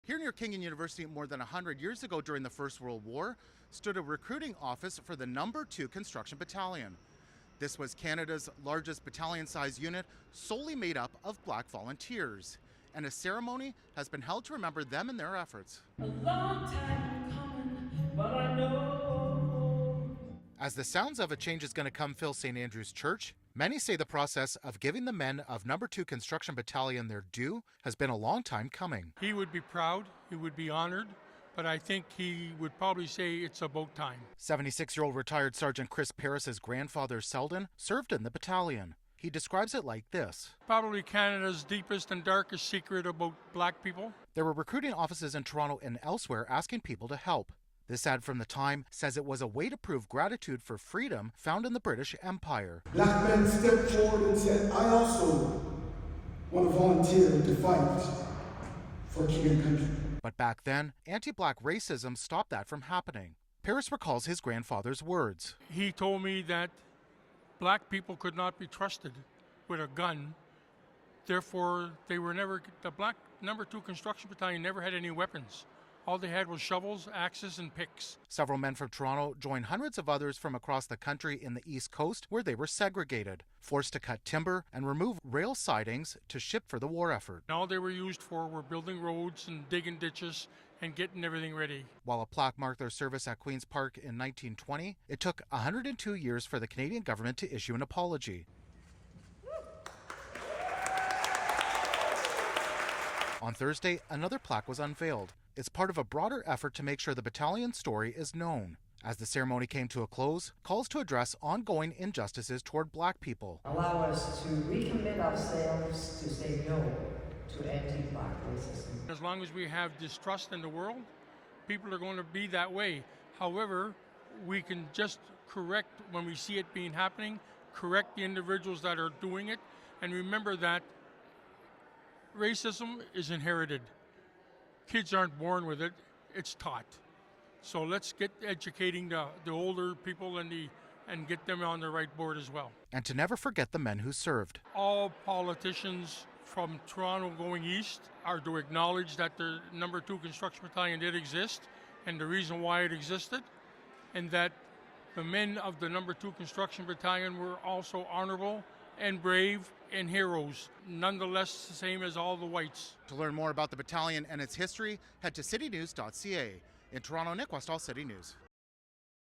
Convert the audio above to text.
Here near King University more than 100 years ago during the First World War stood a recruiting office for the No. 2 Construction Battalion. This was Canada's largest battalion-sized unit, solely made up of black volunteers. And a ceremony has been held to remember them and their efforts. A long time coming, but I know. As the sounds of a change is going to come fill St. Andrew's Church, many say the process of giving the men of No. 2 Construction Battalion their due has been a long time coming. He would be proud, he would be honored, but I think he would probably say it's about time. 76-year-old retired Sergeant Chris Paris's grandfather Selden served in the battalion. He describes it like this. Probably Canada's deepest and darkest secret about black people. There were recruiting offices in Toronto and elsewhere asking people to help. This ad from the time says it was a way to prove gratitude for freedom found in the British Empire. Black men stepped forward and said, I also want to volunteer to fight for king and country. But back then, anti-black racism stopped that from happening. Paris recalls his grandfather's words. He told me that black people could not be trusted with a gun. Therefore, the black No. 2 Construction Battalion never had any weapons. All they had was shovels, axes, and picks. Several men from Toronto joined hundreds of others from across the country in the East Coast where they were segregated, forced to cut timber and remove rail sidings to ship for the war effort. And all they were used for were building roads and digging ditches and getting everything ready. While a plaque marked their service at Queen's Park in 1920, it took 102 years for the Canadian government to issue an apology. On Thursday, another plaque was unveiled. It's part of a broader effort to make sure the battalion's story is known. As the ceremony came to a close, calls to address ongoing injustices toward black people. Allow us to recommit ourselves to say no to anti-black racism. As long as we have distrust in the world, people are going to be that way. However, we can just correct when we see it being happening, correct the individuals that are doing it, and remember that racism is inherited. Kids aren't born with it, it's taught. So let's get educating the older people and get them on the right board as well. And to never forget the men who served. All politicians from Toronto going east are to acknowledge that the No. 2 Construction Battalion did exist and the reason why it existed, and that the men of the No. 2 Construction Battalion were also honorable and brave and heroes, nonetheless the same as all the whites. To learn more about the battalion and its history, head to citynews.ca. In Toronto, Nick Westoll, City News.